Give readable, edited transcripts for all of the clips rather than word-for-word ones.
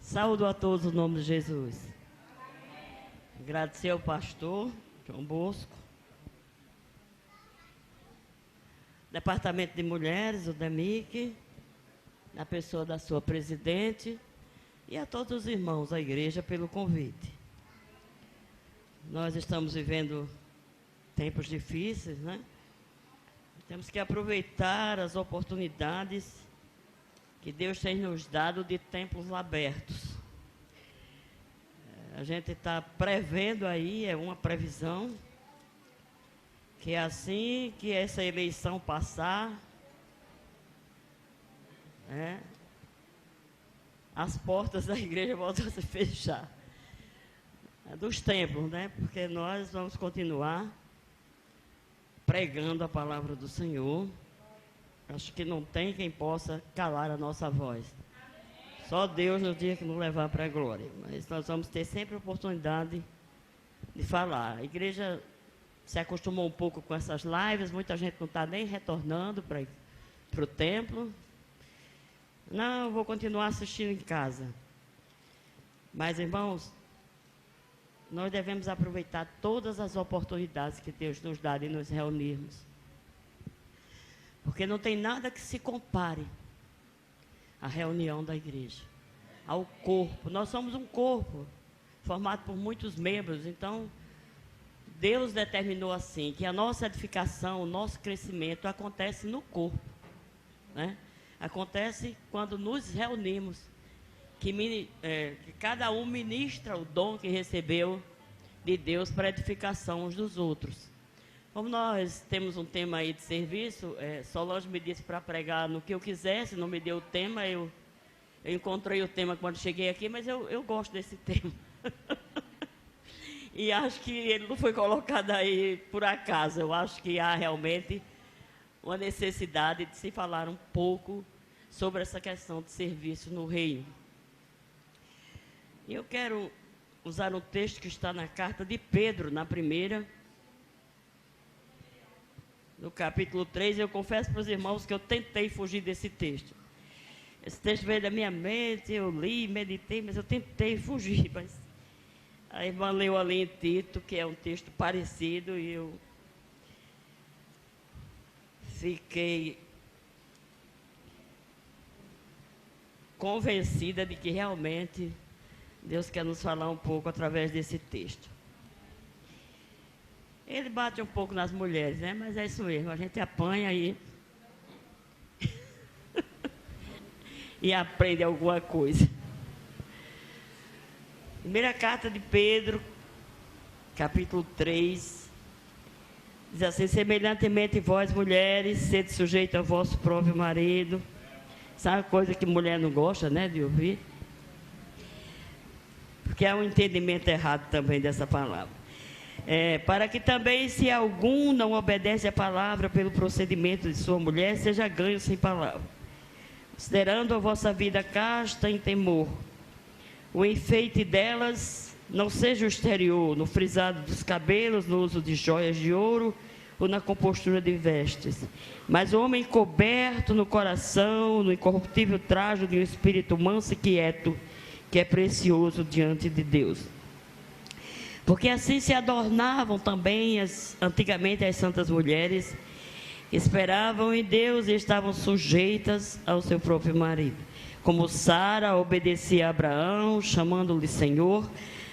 Saúdo a todos no nome de Jesus. Agradecer ao pastor João Bosco, Departamento de Mulheres, o DEMIC, na pessoa da sua presidente, e a todos os irmãos da igreja pelo convite. Nós estamos vivendo tempos difíceis, né? Temos que aproveitar as oportunidades que Deus tem nos dado de templos abertos. A gente está prevendo aí, é uma previsão, que assim que essa eleição passar, as portas da igreja voltam a se fechar. Dos templos, né? Porque nós vamos continuar pregando a palavra do Senhor. Acho que não tem quem possa calar a nossa voz. Só Deus no dia que nos levar para a glória. Mas nós vamos ter sempre a oportunidade de falar. A igreja se acostumou um pouco com essas lives. Muita gente não está nem retornando para o templo. Não, vou continuar assistindo em casa. Mas, irmãos, nós devemos aproveitar todas as oportunidades que Deus nos dá de nos reunirmos. Porque não tem nada que se compare à reunião da igreja, ao corpo. Nós somos um corpo, formado por muitos membros. Então, Deus determinou assim, que a nossa edificação, o nosso crescimento acontece no corpo, né? Acontece quando nos reunimos, que cada um ministra o dom que recebeu de Deus para a edificação uns dos outros. Como nós temos um tema aí de serviço, Solange me disse para pregar no que eu quisesse, não me deu o tema, eu encontrei o tema quando cheguei aqui, mas eu gosto desse tema. E acho que ele não foi colocado aí por acaso. Eu acho que há realmente uma necessidade de se falar um pouco sobre essa questão de serviço no reino. E eu quero usar um texto que está na carta de Pedro, na primeira, no capítulo 3, eu confesso para os irmãos que eu tentei fugir desse texto. Esse texto veio da minha mente, eu li, meditei, mas eu tentei fugir. Mas a irmã leu ali em Tito, que é um texto parecido, e eu fiquei convencida de que realmente Deus quer nos falar um pouco através desse texto. Ele bate um pouco nas mulheres, né? Mas é isso mesmo, a gente apanha aí e aprende alguma coisa. Primeira carta de Pedro, capítulo 3, diz assim: semelhantemente vós, mulheres, sede sujeitas ao vosso próprio marido. Sabe coisa que mulher não gosta, né, de ouvir? Porque há um entendimento errado também dessa palavra. Para que também, se algum não obedece à palavra pelo procedimento de sua mulher, seja ganho sem palavra, considerando a vossa vida casta em temor. O enfeite delas não seja o exterior, no frisado dos cabelos, no uso de joias de ouro ou na compostura de vestes, mas o homem coberto no coração, no incorruptível trajo de um espírito manso e quieto, que é precioso diante de Deus. Porque assim se adornavam também antigamente as santas mulheres, que esperavam em Deus e estavam sujeitas ao seu próprio marido. Como Sara obedecia a Abraão, chamando-lhe Senhor,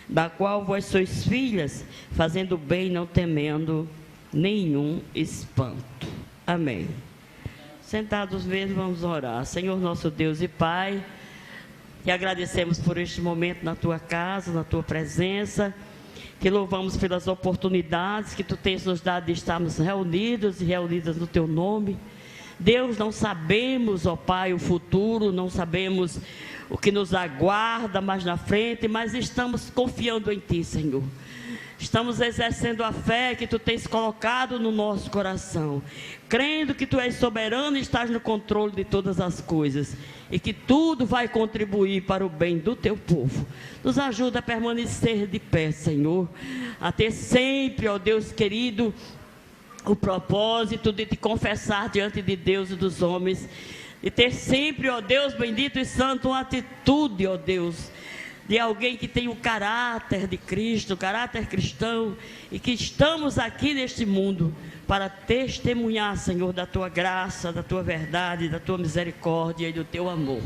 da qual vós sois filhas, fazendo bem, não temendo nenhum espanto. Amém. Sentados mesmo, vamos orar. Senhor nosso Deus e Pai, te agradecemos por este momento na tua casa, na tua presença. Te louvamos pelas oportunidades que tu tens nos dado de estarmos reunidos e reunidas no teu nome. Deus, não sabemos, ó Pai, o futuro, não sabemos o que nos aguarda mais na frente, mas estamos confiando em ti, Senhor. Estamos exercendo a fé que tu tens colocado no nosso coração, crendo que tu és soberano e estás no controle de todas as coisas, e que tudo vai contribuir para o bem do teu povo. Nos ajuda a permanecer de pé, Senhor, a ter sempre, ó Deus querido, o propósito de te confessar diante de Deus e dos homens, E ter sempre, ó Deus bendito e santo, uma atitude, ó Deus, de alguém que tem o caráter de Cristo, o caráter cristão, e que estamos aqui neste mundo para testemunhar, Senhor, da Tua graça, da Tua verdade, da Tua misericórdia e do Teu amor.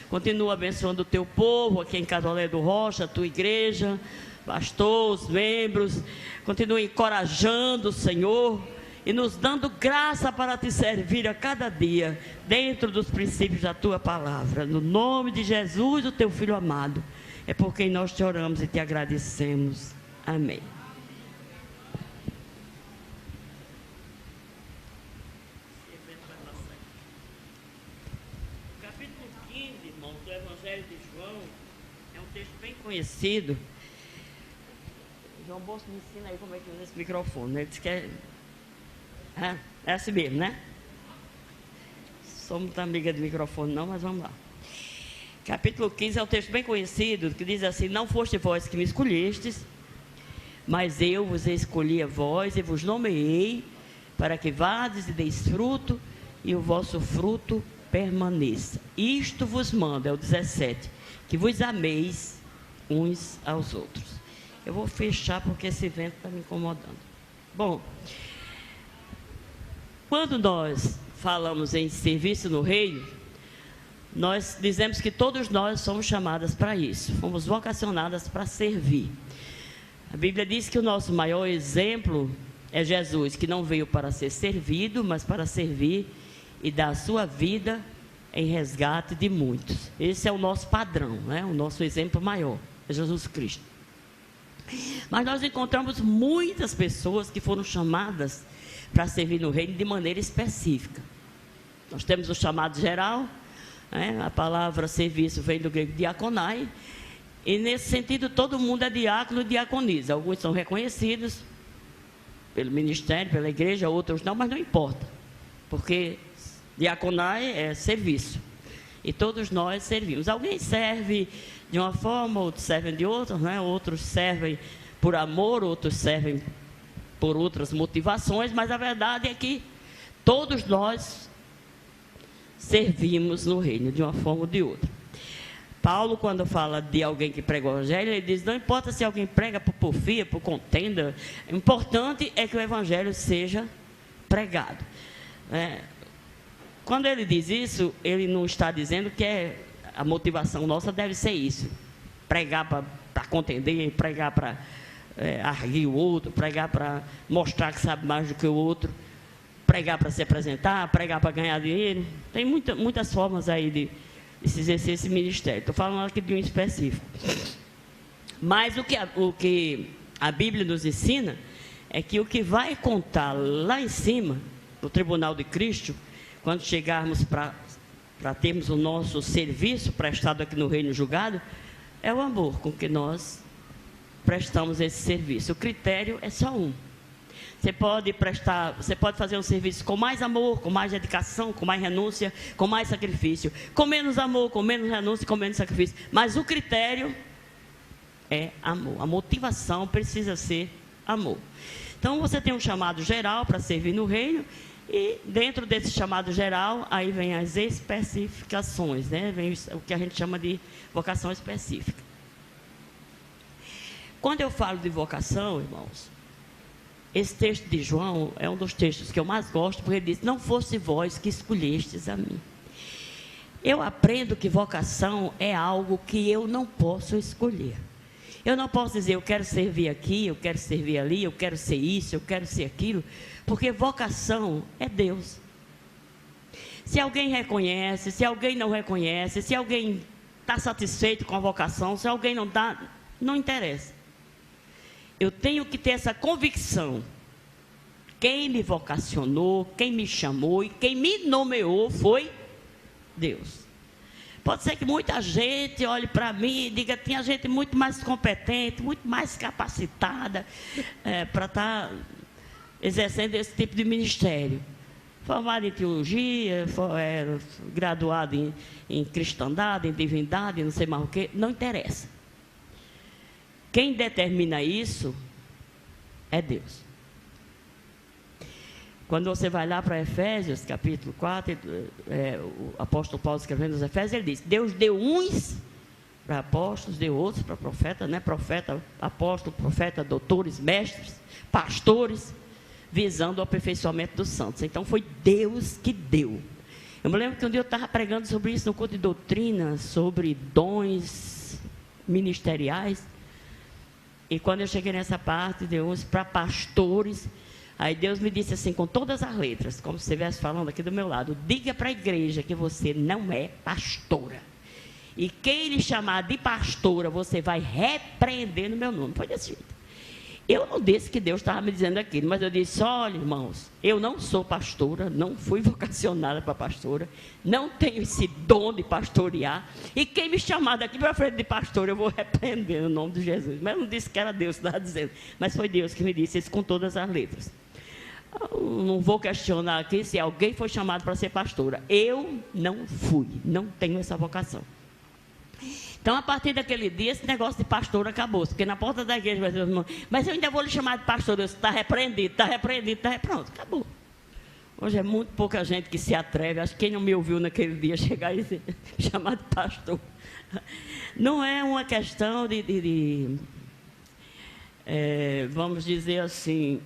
Continua abençoando o Teu povo aqui em Candomblé do Rocha, a Tua igreja, pastor, os membros. Continua encorajando, Senhor, e nos dando graça para Te servir a cada dia, dentro dos princípios da Tua palavra. No nome de Jesus, o Teu Filho amado, é por quem nós te oramos e te agradecemos. Amém. Capítulo 15, irmãos, do Evangelho de João, é um texto bem conhecido. João Bosco me ensina aí como é que usa esse microfone, né? Ele disse que é assim mesmo, né? Somos amiga de microfone não, mas vamos lá. Capítulo 15 é um texto bem conhecido, que diz assim: não foste vós que me escolhestes, mas eu vos escolhi a vós e vos nomeei, para que vades e deis fruto, e o vosso fruto permaneça. Isto vos mando, é o 17, que vos ameis uns aos outros. Eu vou fechar porque esse vento está me incomodando. Bom, quando nós falamos em serviço no reino, nós dizemos que todos nós somos chamadas para isso, fomos vocacionadas para servir. A Bíblia diz que o nosso maior exemplo é Jesus, que não veio para ser servido, mas para servir e dar a sua vida em resgate de muitos. Esse é o nosso padrão, né? O nosso exemplo maior é Jesus Cristo. Mas nós encontramos muitas pessoas que foram chamadas para servir no reino de maneira específica. Nós temos o chamado geral, né? A palavra serviço vem do grego diakonai, e nesse sentido todo mundo é diácono e diaconisa. Alguns são reconhecidos pelo ministério, pela igreja, outros não, mas não importa, porque diaconai é serviço, e todos nós servimos. Alguém serve de uma forma, outros servem de outra, né? Outros servem por amor, outros servem por outras motivações, mas a verdade é que todos nós servimos no reino de uma forma ou de outra. Paulo, quando fala de alguém que prega o evangelho, ele diz: não importa se alguém prega por porfia, por contenda, o importante é que o evangelho seja pregado. Quando ele diz isso, ele não está dizendo que a motivação nossa deve ser isso: pregar para contender, pregar para arguir o outro, pregar para mostrar que sabe mais do que o outro, pregar para se apresentar, pregar para ganhar dinheiro. Tem muitas formas aí de se exercer esse ministério. Estou falando aqui de um específico. Mas o que a Bíblia nos ensina é que o que vai contar lá em cima, no tribunal de Cristo, quando chegarmos para termos o nosso serviço prestado aqui no reino julgado, é o amor com que nós prestamos esse serviço. O critério é só um. Você pode fazer um serviço com mais amor, com mais dedicação, com mais renúncia, com mais sacrifício, com menos amor, com menos renúncia, com menos sacrifício, mas o critério é amor. A motivação precisa ser amor. Então você tem um chamado geral para servir no reino, e dentro desse chamado geral, aí vem as especificações, né? Vem o que a gente chama de vocação específica. Quando eu falo de vocação, irmãos, esse texto de João é um dos textos que eu mais gosto, porque ele diz: não fosse vós que escolhestes a mim. Eu aprendo que vocação é algo que eu não posso escolher. Eu não posso dizer: eu quero servir aqui, eu quero servir ali, eu quero ser isso, eu quero ser aquilo, porque vocação é Deus. Se alguém reconhece, se alguém não reconhece, se alguém está satisfeito com a vocação, se alguém não está, não interessa. Eu tenho que ter essa convicção: quem me vocacionou, quem me chamou e quem me nomeou foi Deus. Pode ser que muita gente olhe para mim e diga: tinha gente muito mais competente, muito mais capacitada para estar exercendo esse tipo de ministério. Formado em teologia, graduado em cristandade, em divindade, não sei mais o que, não interessa. Quem determina isso é Deus. Quando você vai lá para Efésios, capítulo 4, o apóstolo Paulo escrevendo aos Efésios, ele diz: Deus deu uns para apóstolos, deu outros para profeta, né? Profeta, apóstolo, profeta, doutores, mestres, pastores, visando o aperfeiçoamento dos santos. Então foi Deus que deu. Eu me lembro que um dia eu estava pregando sobre isso no culto de doutrina, sobre dons ministeriais. E quando eu cheguei nessa parte, deu uns para pastores. Aí Deus me disse assim, com todas as letras, como se você estivesse falando aqui do meu lado: diga para a igreja que você não é pastora. E quem lhe chamar de pastora, você vai repreender no meu nome. Foi desse jeito. Eu não disse que Deus estava me dizendo aquilo, mas eu disse: olha, irmãos, eu não sou pastora, não fui vocacionada para pastora, não tenho esse dom de pastorear, e quem me chamar daqui para frente de pastora, eu vou repreender no nome de Jesus. Mas eu não disse que era Deus que estava dizendo, mas foi Deus que me disse isso com todas as letras. Eu não vou questionar aqui se alguém foi chamado para ser pastora. Eu não fui, não tenho essa vocação. Então, a partir daquele dia, esse negócio de pastor acabou. Porque na porta da igreja vai dizer: mas eu ainda vou lhe chamar de pastor. Eu disse: está repreendido, está repreendido, está repreendido. Pronto, acabou. Hoje é muito pouca gente que se atreve. Acho que quem não me ouviu naquele dia chegar e ser chamado de pastor. Não é uma questão vamos dizer assim,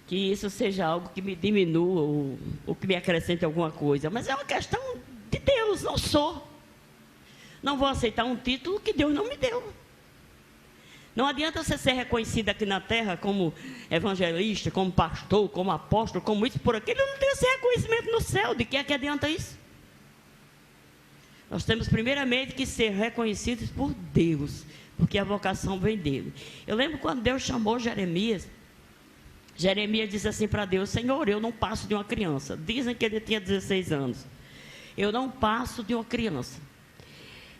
que isso seja algo que me diminua ou que me acrescente alguma coisa. Mas é uma questão de Deus, não sou. Não vou aceitar um título que Deus não me deu. Não adianta você ser reconhecido aqui na terra como evangelista, como pastor, como apóstolo, como isso, por aquilo. Eu não tenho esse reconhecimento no céu. De que é que adianta isso? Nós temos primeiramente que ser reconhecidos por Deus, porque a vocação vem dele. Eu lembro quando Deus chamou Jeremias. Jeremias disse assim para Deus: Senhor, eu não passo de uma criança. Dizem que ele tinha 16 anos. Eu não passo de uma criança.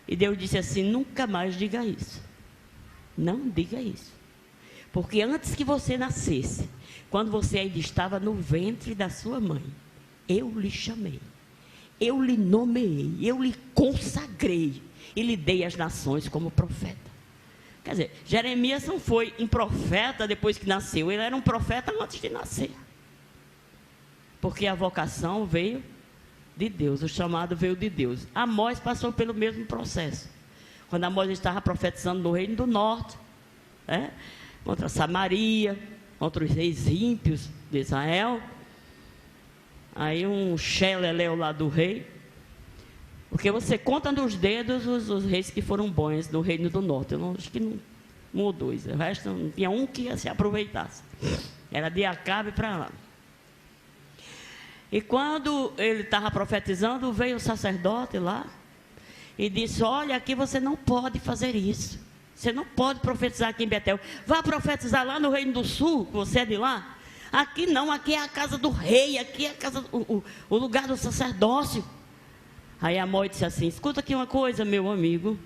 E Deus disse assim: nunca mais diga isso. Não diga isso. Porque antes que você nascesse, quando você ainda estava no ventre da sua mãe, eu lhe chamei, eu lhe nomeei, eu lhe consagrei e lhe dei as nações como profeta. Quer dizer, Jeremias não foi um profeta depois que nasceu, ele era um profeta antes de nascer. Porque a vocação veio de Deus, o chamado veio de Deus. Amós passou pelo mesmo processo. Quando Amós estava profetizando no reino do norte, contra Samaria, contra os reis ímpios de Israel, aí um xeleléu lá do rei, porque você conta nos dedos os reis que foram bons no reino do norte. Eu acho que não, um ou dois, o resto não tinha um que se aproveitasse. Era de Acabe para lá. E quando ele estava profetizando, veio o sacerdote lá e disse: olha, aqui você não pode fazer isso. Você não pode profetizar aqui em Betel. Vá profetizar lá no Reino do Sul, que você é de lá. Aqui não, aqui é a casa do rei, aqui é a casa, o lugar do sacerdócio. Aí Amós disse assim: escuta aqui uma coisa, meu amigo.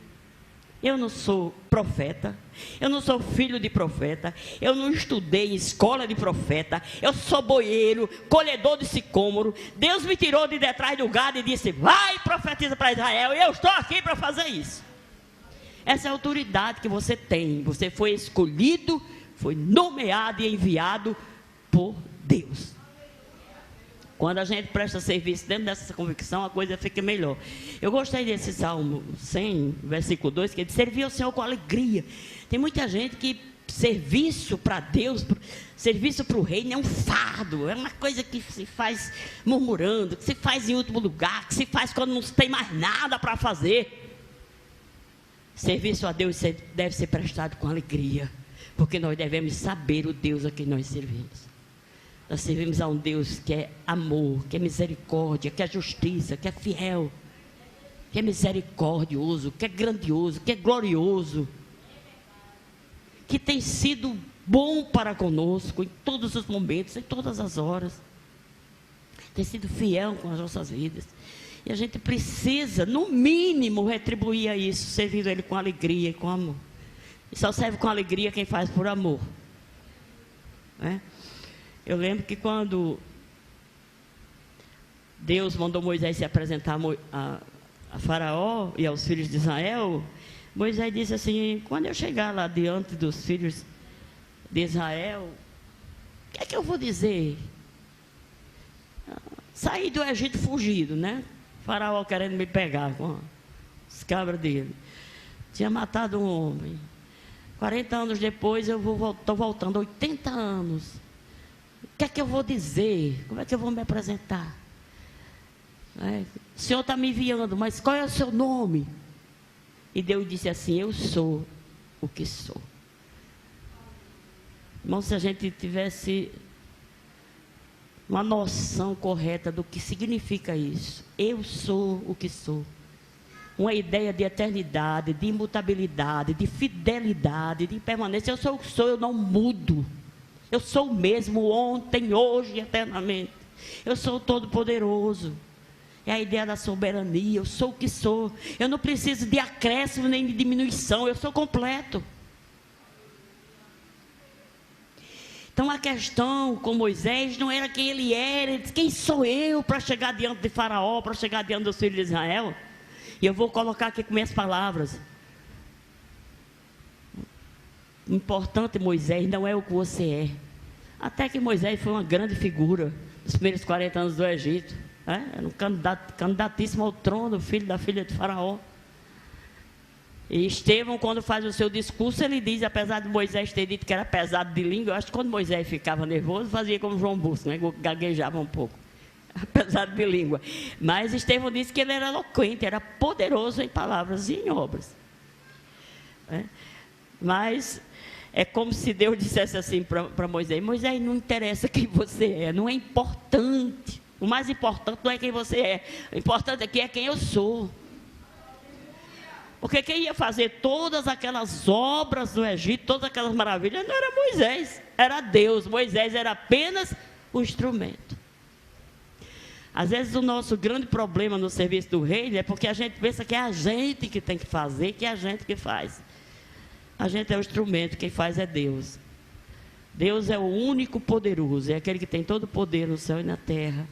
Eu não sou profeta, eu não sou filho de profeta, eu não estudei em escola de profeta, eu sou boieiro, colhedor de sicômoro. Deus me tirou de detrás do gado e disse: vai, profetiza para Israel, e eu estou aqui para fazer isso. Essa é a autoridade que você tem. Você foi escolhido, foi nomeado e enviado por Deus. Quando a gente presta serviço dentro dessa convicção, a coisa fica melhor. Eu gostei desse Salmo 100, versículo 2, que ele diz: servir ao Senhor com alegria. Tem muita gente que serviço para Deus, serviço para o reino é um fardo, é uma coisa que se faz murmurando, que se faz em último lugar, que se faz quando não tem mais nada para fazer. Serviço a Deus deve ser prestado com alegria, porque nós devemos saber o Deus a quem nós servimos. Nós servimos a um Deus que é amor, que é misericórdia, que é justiça, que é fiel, que é misericordioso, que é grandioso, que é glorioso, que tem sido bom para conosco em todos os momentos, em todas as horas. Tem sido fiel com as nossas vidas. E a gente precisa, no mínimo, retribuir a isso, servindo Ele com alegria e com amor. E só serve com alegria quem faz por amor. Eu lembro que quando Deus mandou Moisés se apresentar a Faraó e aos filhos de Israel, Moisés disse assim: quando eu chegar lá diante dos filhos de Israel, o que é que eu vou dizer? Saí do Egito fugido, né? Faraó querendo me pegar com as cabras dele. Tinha matado um homem. 40 anos depois eu estou voltando, 80 anos. O que é que eu vou dizer? Como é que eu vou me apresentar? O Senhor está me enviando, mas qual é o seu nome? E Deus disse assim: eu sou o que sou. Irmão, se a gente tivesse uma noção correta do que significa isso, eu sou o que sou, uma ideia de eternidade, de imutabilidade, de fidelidade, de permanência. Eu sou o que sou, eu não mudo. Eu sou o mesmo ontem, hoje e eternamente. Eu sou o Todo-Poderoso. É a ideia da soberania. Eu sou o que sou. Eu não preciso de acréscimo nem de diminuição. Eu sou completo. Então a questão com Moisés não era quem ele era. Ele disse: quem sou eu para chegar diante de Faraó, para chegar diante dos filhos de Israel? E eu vou colocar aqui com minhas palavras. O importante, Moisés, não é o que você é. Até que Moisés foi uma grande figura nos primeiros 40 anos do Egito. Era um candidatíssimo ao trono, filho da filha de Faraó. E Estevão, quando faz o seu discurso, ele diz, apesar de Moisés ter dito que era pesado de língua, eu acho que quando Moisés ficava nervoso, fazia como João Bosco, né? Gaguejava um pouco, apesar de língua. Mas Estevão disse que ele era eloquente, era poderoso em palavras e em obras. Mas é como se Deus dissesse assim para Moisés: Moisés, não interessa quem você é, não é importante. O mais importante não é quem você é, o importante aqui é quem eu sou. Porque quem ia fazer todas aquelas obras no Egito, todas aquelas maravilhas, não era Moisés, era Deus. Moisés era apenas o instrumento. Às vezes o nosso grande problema no serviço do reino é porque a gente pensa que é a gente que tem que fazer, que é a gente que faz. A gente é o instrumento, quem faz é Deus. Deus é o único poderoso, é aquele que tem todo o poder no céu e na terra.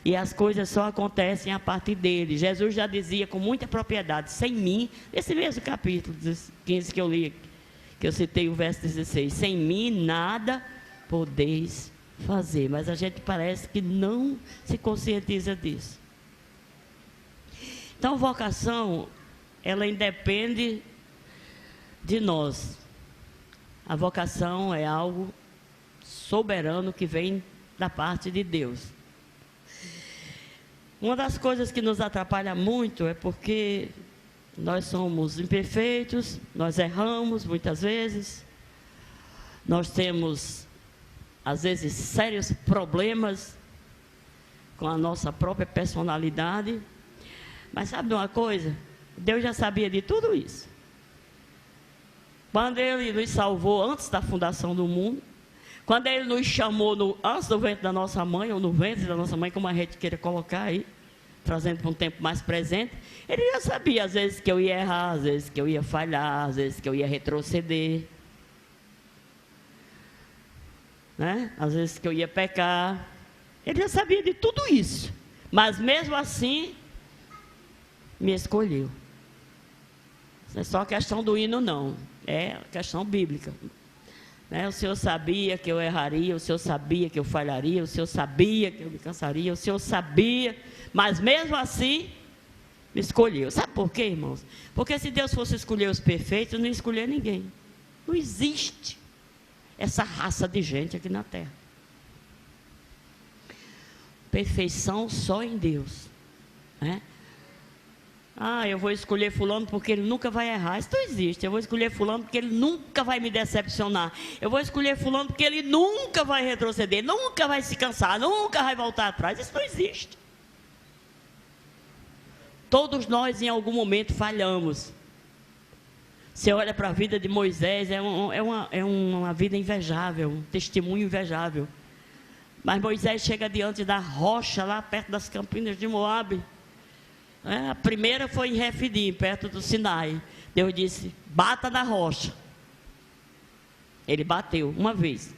E as coisas só acontecem a partir dele. Jesus já dizia com muita propriedade: sem mim, nesse mesmo capítulo 15 que eu li, que eu citei o verso 16, sem mim nada podeis fazer. Mas a gente parece que não se conscientiza disso. Então, vocação, ela independe de nós. A vocação é algo soberano que vem da parte de Deus. Uma das coisas que nos atrapalha muito é porque nós somos imperfeitos, nós erramos muitas vezes, nós temos, às vezes, sérios problemas com a nossa própria personalidade. Mas sabe de uma coisa? Deus já sabia de tudo isso. Quando Ele nos salvou antes da fundação do mundo, quando Ele nos chamou antes do ventre da nossa mãe, ou no ventre da nossa mãe, como a gente queira colocar aí, trazendo para um tempo mais presente, Ele já sabia, às vezes, que eu ia errar, às vezes que eu ia falhar, às vezes que eu ia retroceder, às vezes que eu ia pecar. Ele já sabia de tudo isso, mas mesmo assim, me escolheu. Não é só questão do hino, não, é questão bíblica. O Senhor sabia que eu erraria, o Senhor sabia que eu falharia, o Senhor sabia que eu me cansaria, o Senhor sabia, mas mesmo assim, me escolheu. Sabe por quê, irmãos? Porque se Deus fosse escolher os perfeitos, não ia escolher ninguém. Não existe essa raça de gente aqui na terra. Perfeição só em Deus. Eu vou escolher fulano porque ele nunca vai errar. Isso não existe. Eu vou escolher fulano porque ele nunca vai me decepcionar. Eu vou escolher fulano porque ele nunca vai retroceder, nunca vai se cansar, nunca vai voltar atrás. Isso não existe. Todos nós em algum momento falhamos. Você olha para a vida de Moisés, é uma vida invejável, um testemunho invejável. Mas Moisés chega diante da rocha lá perto das campinas de Moabe. A primeira foi em Refidim, perto do Sinai. Deus disse: bata na rocha. Ele bateu uma vez.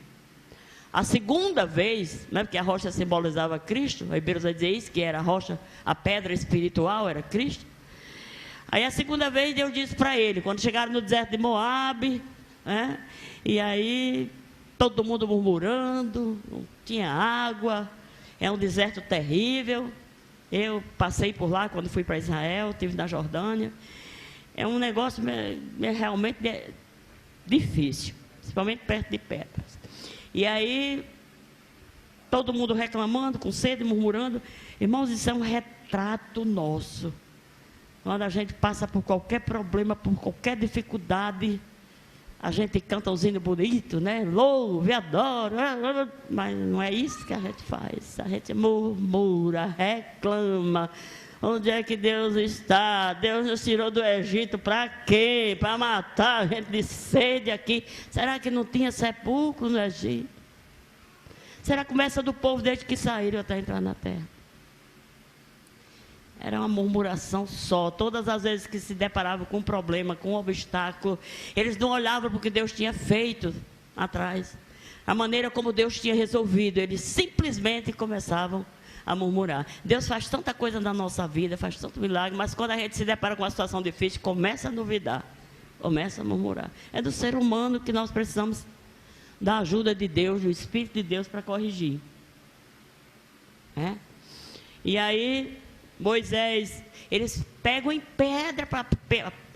A segunda vez, porque a rocha simbolizava Cristo, a Hebreus vai dizer isso, que era a rocha, a pedra espiritual era Cristo. Aí a segunda vez Deus disse para ele, quando chegaram no deserto de Moabe, e aí todo mundo murmurando, não tinha água. É um deserto terrível. Eu passei por lá quando fui para Israel, estive na Jordânia. É um negócio realmente difícil, principalmente perto de Petras. E aí, todo mundo reclamando, com sede, murmurando. Irmãos, isso é um retrato nosso. Quando a gente passa por qualquer problema, por qualquer dificuldade, a gente canta os hinos bonitos, né? Louve, adora, mas não é isso que a gente faz. A gente murmura, reclama. Onde é que Deus está? Deus nos tirou do Egito para quê? Para matar a gente de sede aqui. Será que não tinha sepulcro no Egito? Será que começa do povo desde que saíram até entrar na terra? Era uma murmuração só. Todas as vezes que se deparavam com um problema, com um obstáculo, eles não olhavam para o que Deus tinha feito atrás. A maneira como Deus tinha resolvido. Eles simplesmente começavam a murmurar. Deus faz tanta coisa na nossa vida, faz tanto milagre, mas quando a gente se depara com uma situação difícil, começa a duvidar, começa a murmurar. É do ser humano que nós precisamos da ajuda de Deus, do Espírito de Deus para corrigir. E aí, Moisés, eles pegam em pedra para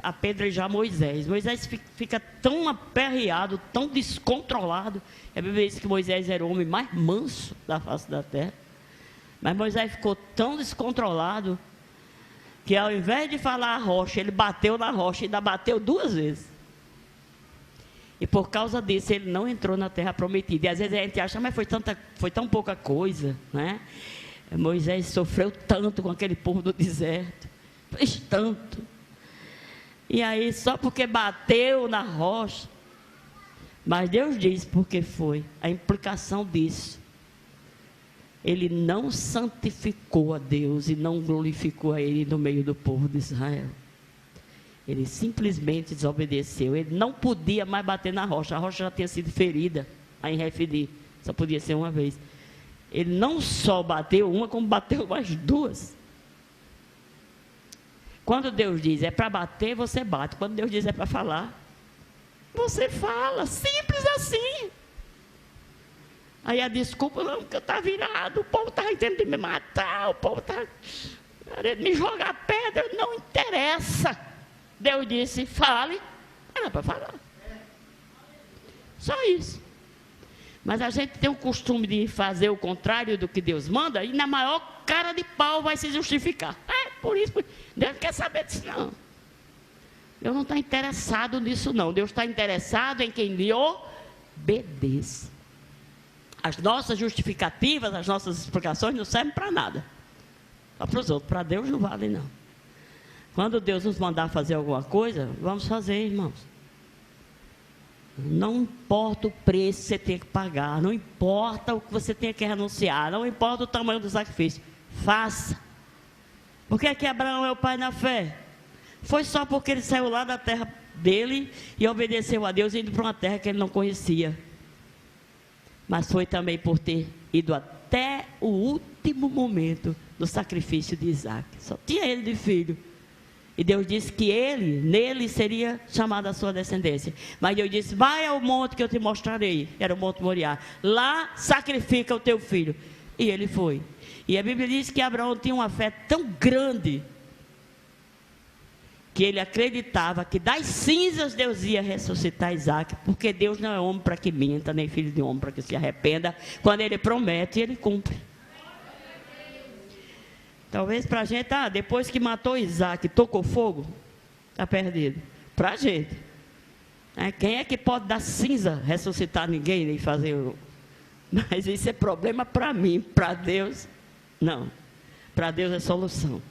apedrejar Moisés. Moisés fica tão aperreado, tão descontrolado. A Bíblia diz que Moisés era o homem mais manso da face da terra. Mas Moisés ficou tão descontrolado que ao invés de falar a rocha, ele bateu na rocha e ainda bateu 2 vezes. E por causa disso ele não entrou na terra prometida. E às vezes a gente acha, mas foi tão pouca coisa, né? Moisés sofreu tanto com aquele povo do deserto, fez tanto. E aí só porque bateu na rocha. Mas Deus diz porque foi. A implicação disso. Ele não santificou a Deus e não glorificou a Ele no meio do povo de Israel. Ele simplesmente desobedeceu. Ele não podia mais bater na rocha. A rocha já tinha sido ferida aí em Refidim. Só podia ser uma vez. Ele não só bateu uma, como bateu mais 2. Quando Deus diz é para bater, você bate. Quando Deus diz é para falar, você fala. Simples assim. Aí a desculpa, não, porque eu estava virado, o povo estava tentando me matar, o povo estava querendo me jogar pedra, não interessa. Deus disse, fale, era para falar. Só isso. Mas a gente tem o costume de fazer o contrário do que Deus manda, e na maior cara de pau vai se justificar. Por isso, Deus não quer saber disso não. Deus não está interessado nisso não. Deus está interessado em quem lhe obedeça. As nossas justificativas, as nossas explicações não servem para nada. Só para os outros, para Deus não vale não. Quando Deus nos mandar fazer alguma coisa, vamos fazer, irmãos. Não importa o preço que você tem que pagar, não importa o que você tenha que renunciar, não importa o tamanho do sacrifício, faça. Por que é que Abraão é o pai na fé? Foi só porque ele saiu lá da terra dele e obedeceu a Deus, indo para uma terra que ele não conhecia. Mas foi também por ter ido até o último momento do sacrifício de Isaac. Só tinha ele de filho. E Deus disse que nele seria chamada a sua descendência. Mas Deus disse, vai ao monte que eu te mostrarei. Era o Monte Moriá. Lá sacrifica o teu filho. E ele foi. E a Bíblia diz que Abraão tinha uma fé tão grande, que ele acreditava que das cinzas Deus ia ressuscitar Isaac, porque Deus não é homem para que minta, nem filho de homem para que se arrependa. Quando ele promete, ele cumpre. Talvez para a gente, depois que matou Isaac, tocou fogo, está perdido. Para a gente. Quem é que pode dar cinza, ressuscitar ninguém, nem fazer... Mas isso é problema para mim, para Deus, não. Para Deus é solução.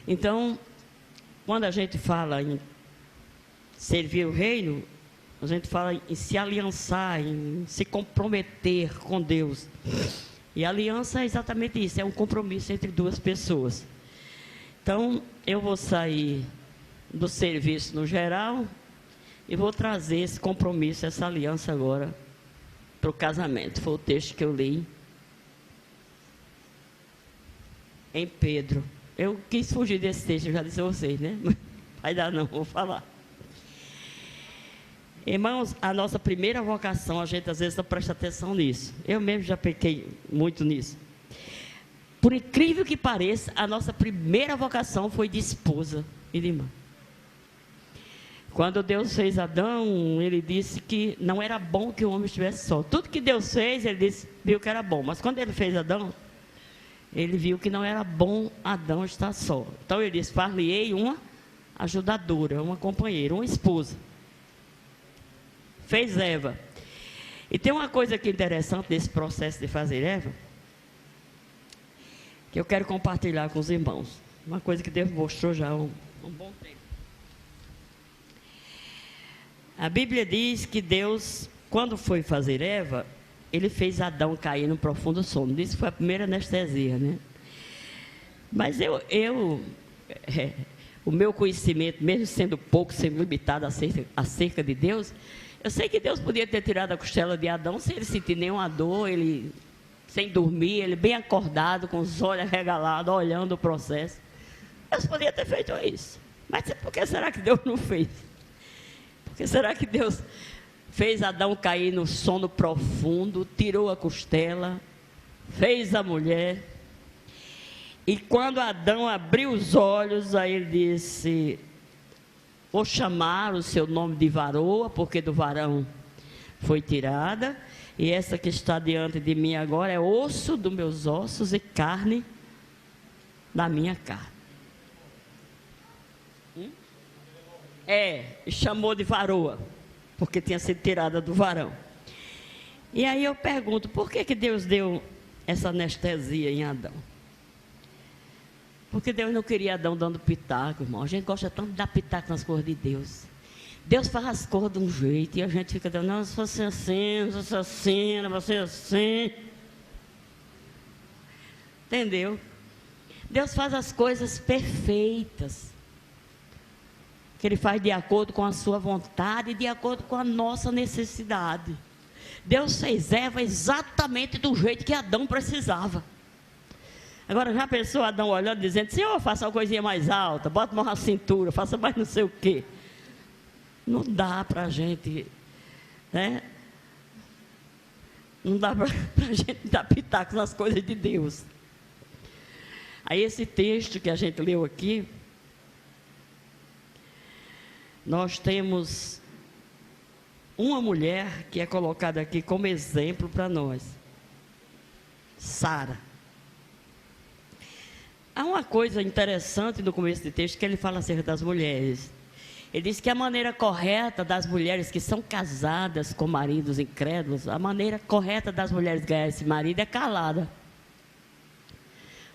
Então, quando a gente fala em servir o reino, a gente fala em se aliançar, em se comprometer com Deus. E a aliança é exatamente isso, é um compromisso entre 2 pessoas. Então, eu vou sair do serviço no geral e vou trazer esse compromisso, essa aliança agora para o casamento. Foi o texto que eu li em Pedro. Eu quis fugir desse texto, eu já disse a vocês, né? Vai dar não, vou falar. Irmãos, a nossa primeira vocação, a gente às vezes não presta atenção nisso. Eu mesmo já pequei muito nisso. Por incrível que pareça, a nossa primeira vocação foi de esposa e de irmã. Quando Deus fez Adão, ele disse que não era bom que o homem estivesse só. Tudo que Deus fez, ele viu que era bom. Mas quando ele fez Adão, ele viu que não era bom Adão estar só. Então ele disse, far-lhe-ei uma ajudadora, uma companheira, uma esposa. Fez Eva. E tem uma coisa que é interessante nesse processo de fazer Eva, que eu quero compartilhar com os irmãos. Uma coisa que Deus mostrou já há um bom tempo. A Bíblia diz que Deus, quando foi fazer Eva, ele fez Adão cair num profundo sono. Isso foi a primeira anestesia, né? Mas o meu conhecimento, mesmo sendo pouco, sendo limitado acerca de Deus, eu sei que Deus podia ter tirado a costela de Adão sem ele sentir nenhuma dor, ele sem dormir, ele bem acordado, com os olhos arregalados, olhando o processo. Deus podia ter feito isso. Mas por que será que Deus não fez? Por que será que Deus fez Adão cair no sono profundo, tirou a costela, fez a mulher? E quando Adão abriu os olhos, aí ele disse, vou chamar o seu nome de varoa, porque do varão foi tirada, e essa que está diante de mim agora é osso dos meus ossos e carne da minha carne. E chamou de varoa, porque tinha sido tirada do varão. E aí eu pergunto, por que Deus deu essa anestesia em Adão? Porque Deus não queria Adão dando pitaco, irmão. A gente gosta tanto de dar pitaco nas coisas de Deus. Deus faz as coisas de um jeito e a gente fica dando, não, se fosse assim, se fosse assim, não fosse assim. Entendeu? Deus faz as coisas perfeitas. Que Ele faz de acordo com a sua vontade e de acordo com a nossa necessidade. Deus fez Eva exatamente do jeito que Adão precisava. Agora, já pensou Adão olhando, dizendo, Senhor, faça uma coisinha mais alta, bota mais uma cintura, faça mais não sei o quê. Não dá para a gente, né? Não dá para a gente dar pitaco nas coisas de Deus. Aí esse texto que a gente leu aqui, nós temos uma mulher que é colocada aqui como exemplo para nós. Sara. Há uma coisa interessante no começo do texto que ele fala acerca das mulheres. Ele diz que a maneira correta das mulheres que são casadas com maridos incrédulos, a maneira correta das mulheres ganhar esse marido é calada.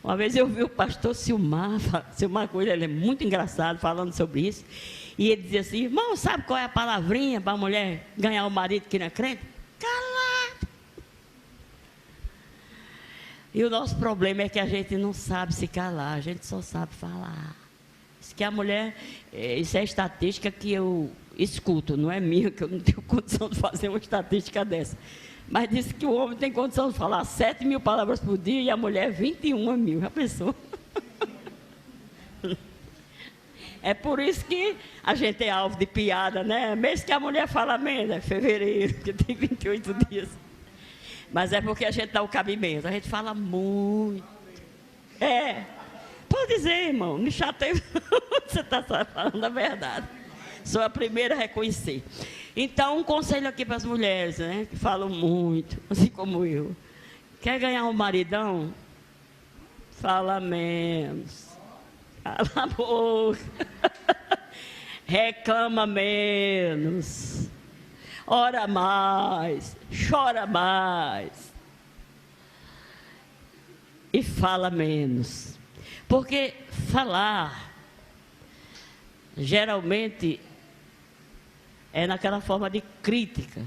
Uma vez eu vi o pastor Silmar Coelho, ele é muito engraçado falando sobre isso, e ele dizia assim, irmão, sabe qual é a palavrinha para a mulher ganhar o marido que não é crente? Calado. E o nosso problema é que a gente não sabe se calar, a gente só sabe falar. Diz que a mulher, isso é estatística que eu escuto, não é minha, que eu não tenho condição de fazer uma estatística dessa. Mas disse que o homem tem condição de falar 7.000 palavras por dia e a mulher 21.000, já pensou? É por isso que a gente é alvo de piada, né? Mesmo que a mulher fala menos, é fevereiro, que tem 28 dias. Mas é porque a gente dá o cabimento, a gente fala muito. Pode dizer, irmão, me chateia, você está falando a verdade. Sou a primeira a reconhecer. Então, um conselho aqui para as mulheres, né, que falam muito, assim como eu. Quer ganhar um maridão? Fala menos. Cala a boca. Reclama menos. Ora mais. Chora mais. E fala menos. Porque falar, geralmente, é naquela forma de crítica.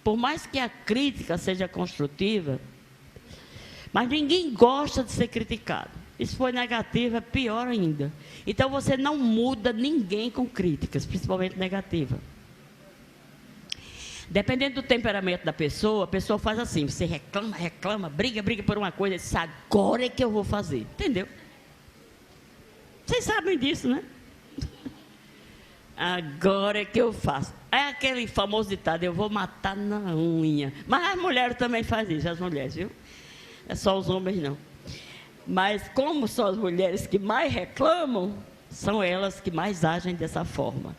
Por mais que a crítica seja construtiva, mas ninguém gosta de ser criticado. Isso foi negativo, é pior ainda. Então você não muda ninguém com críticas, principalmente negativa. Dependendo do temperamento da pessoa, a pessoa faz assim, você reclama, briga por uma coisa, diz, agora é que eu vou fazer. Entendeu? Vocês sabem disso, né? Agora é que eu faço. É aquele famoso ditado, eu vou matar na unha. Mas as mulheres também fazem isso, as mulheres, viu? É só os homens não. Mas como são as mulheres que mais reclamam, são elas que mais agem dessa forma.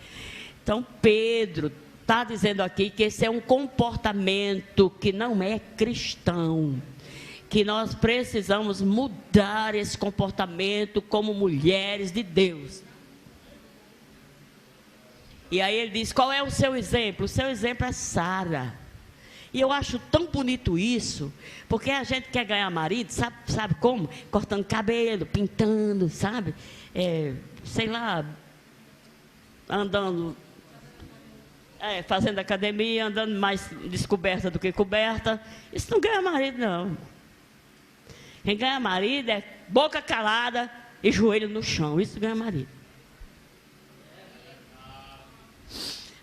Então Pedro está dizendo aqui que esse é um comportamento que não é cristão. Que nós precisamos mudar esse comportamento como mulheres de Deus. E aí ele diz, qual é o seu exemplo? O seu exemplo é Sara. E eu acho tão bonito isso, porque a gente quer ganhar marido, sabe como? Cortando cabelo, pintando, sabe? Sei lá, andando, fazendo academia, andando mais descoberta do que coberta. Isso não ganha marido, não. Quem ganha marido é boca calada e joelho no chão. Isso ganha marido.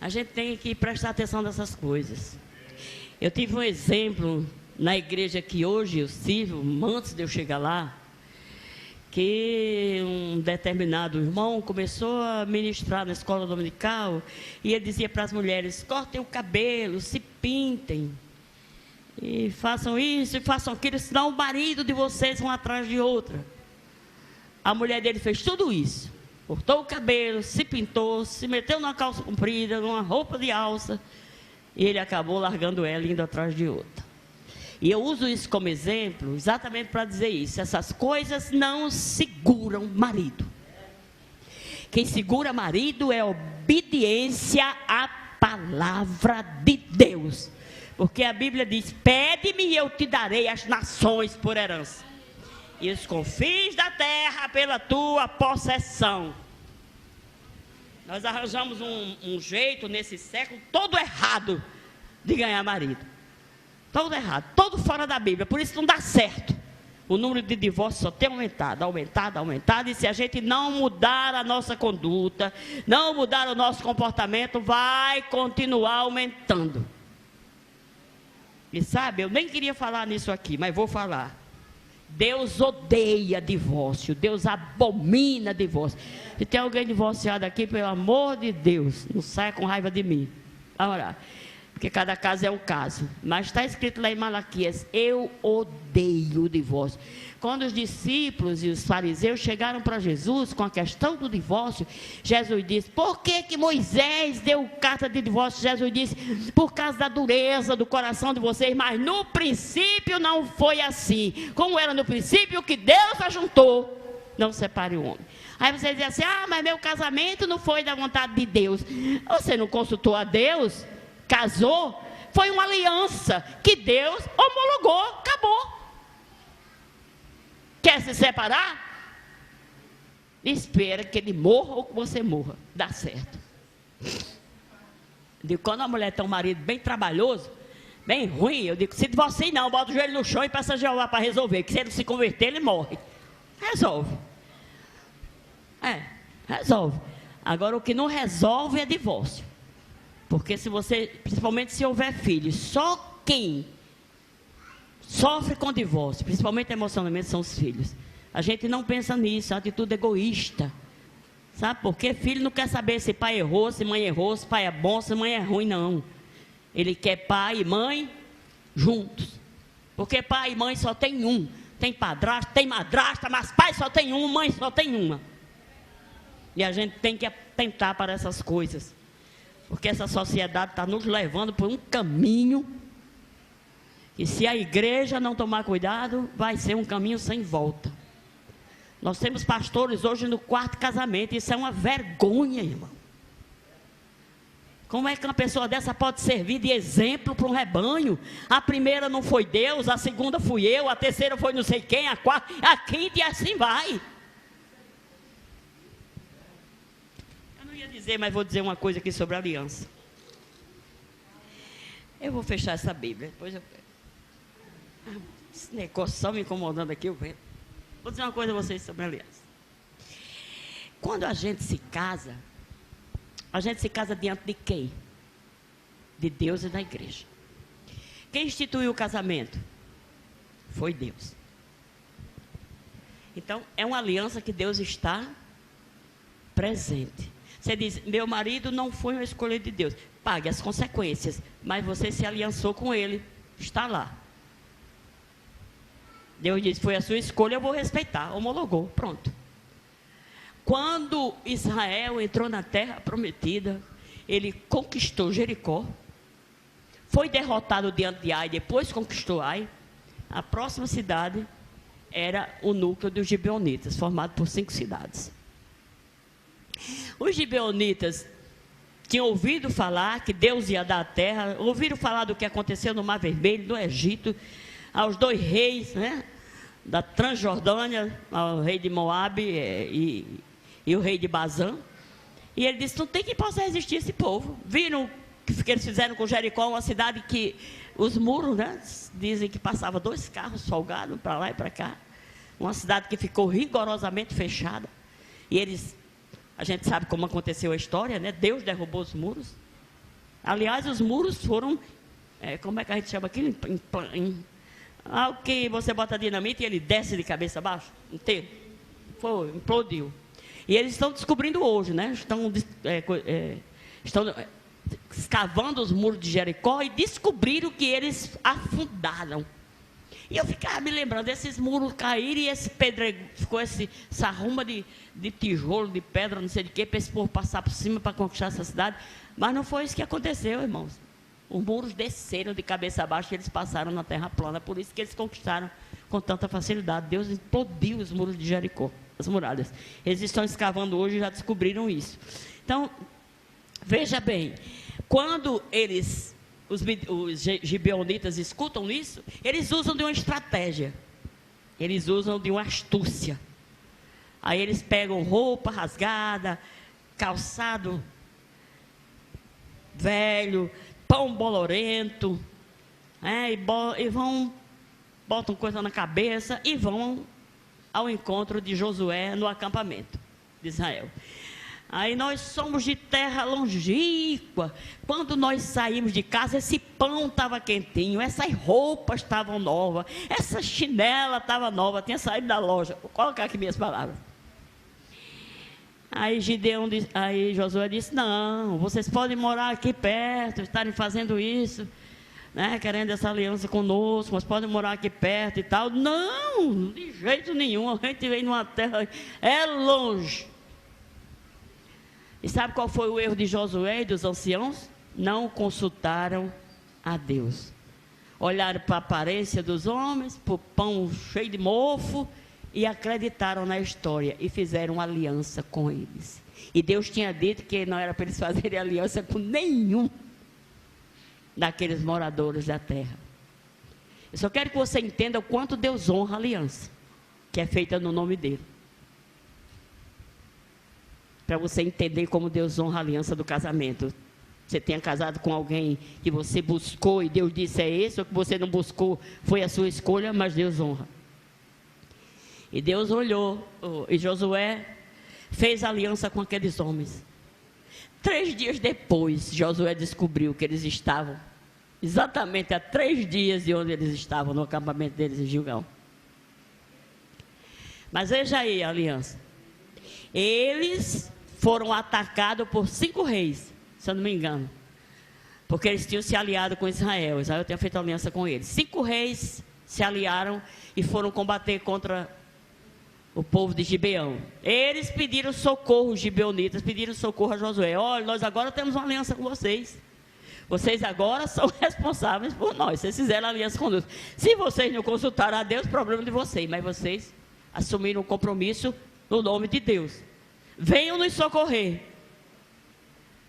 A gente tem que prestar atenção nessas coisas. Eu tive um exemplo na igreja que hoje eu sirvo, antes de eu chegar lá, que um determinado irmão começou a ministrar na escola dominical e ele dizia para as mulheres, cortem o cabelo, se pintem, e façam isso e façam aquilo, senão o marido de vocês vão atrás de outra. A mulher dele fez tudo isso. Cortou o cabelo, se pintou, se meteu numa calça comprida, numa roupa de alça. E ele acabou largando ela e indo atrás de outra. E eu uso isso como exemplo exatamente para dizer isso. Essas coisas não seguram marido. Quem segura marido é obediência à palavra de Deus. Porque a Bíblia diz, pede-me e eu te darei as nações por herança. E os confins da terra pela tua possessão. Nós arranjamos um jeito nesse século todo errado de ganhar marido. Todo errado, todo fora da Bíblia. Por isso não dá certo. O número de divórcios só tem aumentado. E se a gente não mudar a nossa conduta, não mudar o nosso comportamento, vai continuar aumentando. E sabe, eu nem queria falar nisso aqui, mas vou falar. Deus odeia divórcio, Deus abomina divórcio. Se tem alguém divorciado aqui, pelo amor de Deus, não saia com raiva de mim. Vamos orar. Porque cada caso é um caso. Mas está escrito lá em Malaquias, eu odeio o divórcio. Quando os discípulos e os fariseus chegaram para Jesus com a questão do divórcio, Jesus disse, por que Moisés deu carta de divórcio? Jesus disse, por causa da dureza do coração de vocês, mas no princípio não foi assim. Como era no princípio que Deus ajuntou, não separe o homem. Aí você diz assim, mas meu casamento não foi da vontade de Deus. Você não consultou a Deus? Casou? Foi uma aliança que Deus homologou, acabou. Quer se separar? Espera que ele morra ou que você morra. Dá certo. Eu digo, quando a mulher tem um marido bem trabalhoso, bem ruim, eu digo, se divorcie não, bota o joelho no chão e peça a Jeová para resolver, que se ele se converter, ele morre. Resolve. Resolve. Agora, o que não resolve é divórcio. Porque se você, principalmente se houver filhos, só quem sofre com divórcio, principalmente emocionalmente, são os filhos. A gente não pensa nisso, é uma atitude egoísta. Sabe por quê? Filho não quer saber se pai errou, se mãe errou, se pai é bom, se mãe é ruim, não. Ele quer pai e mãe juntos. Porque pai e mãe só tem um. Tem padrasto, tem madrasta, mas pai só tem um, mãe só tem uma. E a gente tem que atentar para essas coisas. Porque essa sociedade está nos levando por um caminho que, se a igreja não tomar cuidado, vai ser um caminho sem volta. Nós temos pastores hoje no quarto casamento. Isso é uma vergonha, irmão. Como é que uma pessoa dessa pode servir de exemplo para um rebanho? A primeira não foi Deus, a segunda fui eu, a terceira foi não sei quem, a quarta, a quinta e assim vai. Dizer, mas vou dizer uma coisa aqui sobre a aliança. Eu vou fechar essa Bíblia, depois eu... esse negócio só me incomodando aqui, eu vendo. Vou dizer uma coisa a vocês sobre a aliança. Quando a gente se casa diante de quem? De Deus e da igreja. Quem instituiu o casamento? Foi Deus. Então, é uma aliança que Deus está presente. Você diz, meu marido não foi uma escolha de Deus. Pague as consequências, mas você se aliançou com ele, está lá. Deus disse, foi a sua escolha, eu vou respeitar. Homologou, pronto. Quando Israel entrou na terra prometida, ele conquistou Jericó, foi derrotado diante de Ai, depois conquistou Ai. A próxima cidade era o núcleo dos gibeonitas, formado por 5 cidades. Os gibeonitas tinham ouvido falar que Deus ia dar a terra, ouviram falar do que aconteceu no Mar Vermelho, no Egito, aos 2 reis, né, da Transjordânia, o rei de Moabe e o rei de Bazã. E ele disse, não tem quem possa resistir a esse povo. Viram o que eles fizeram com Jericó, uma cidade que os muros, né, dizem que passava 2 carros folgados para lá e para cá. Uma cidade que ficou rigorosamente fechada. E eles, a gente sabe como aconteceu a história, né? Deus derrubou os muros. Aliás, os muros foram, como é que a gente chama aquilo? O que você bota dinamite e ele desce de cabeça abaixo, inteiro. Foi, implodiu. E eles estão descobrindo hoje, né? Estão escavando os muros de Jericó e descobriram que eles afundaram. E eu ficava me lembrando, esses muros caíram e esse pedrego, ficou essa arruma de tijolo, de pedra, não sei de quê, para esse povo passar por cima para conquistar essa cidade. Mas não foi isso que aconteceu, irmãos. Os muros desceram de cabeça abaixo e eles passaram na terra plana. Por isso que eles conquistaram com tanta facilidade. Deus implodiu os muros de Jericó, as muralhas. Eles estão escavando hoje e já descobriram isso. Então, veja bem, quando os gibeonitas escutam isso, eles usam de uma estratégia. Eles usam de uma astúcia. Aí eles pegam roupa rasgada, calçado velho, pão bolorento, e botam coisa na cabeça e vão ao encontro de Josué no acampamento de Israel. Aí nós somos de terra longínqua. Quando nós saímos de casa, esse pão estava quentinho, essas roupas estavam novas, essa chinela estava nova, tinha saído da loja. Vou colocar aqui minhas palavras. Aí Josué disse, não, vocês podem morar aqui perto, estarem fazendo isso, né, querendo essa aliança conosco, mas podem morar aqui perto e tal. Não, de jeito nenhum, a gente vem numa terra, longe. E sabe qual foi o erro de Josué e dos anciãos? Não consultaram a Deus. Olharam para a aparência dos homens, para o pão cheio de mofo, e acreditaram na história e fizeram uma aliança com eles. E Deus tinha dito que não era para eles fazerem aliança com nenhum daqueles moradores da terra. Eu só quero que você entenda o quanto Deus honra a aliança, que é feita no nome dele. Para você entender como Deus honra a aliança do casamento. Você tenha casado com alguém que você buscou e Deus disse é esse, ou que você não buscou, foi a sua escolha, mas Deus honra. E Deus olhou, e Josué fez aliança com aqueles homens. 3 dias depois, Josué descobriu que eles estavam exatamente a 3 dias de onde eles estavam, no acampamento deles em Gilgal. Mas veja aí a aliança. Eles foram atacados por 5 reis, se eu não me engano, porque eles tinham se aliado com Israel. Israel tinha feito aliança com eles. 5 reis se aliaram e foram combater contra o povo de Gibeão. Eles pediram socorro, os gibeonitas pediram socorro a Josué. Olha, nós agora temos uma aliança com vocês. Vocês agora são responsáveis por nós. Vocês fizeram aliança conosco. Se vocês não consultaram a Deus, problema de vocês. Mas vocês assumiram um compromisso no nome de Deus. Venham nos socorrer.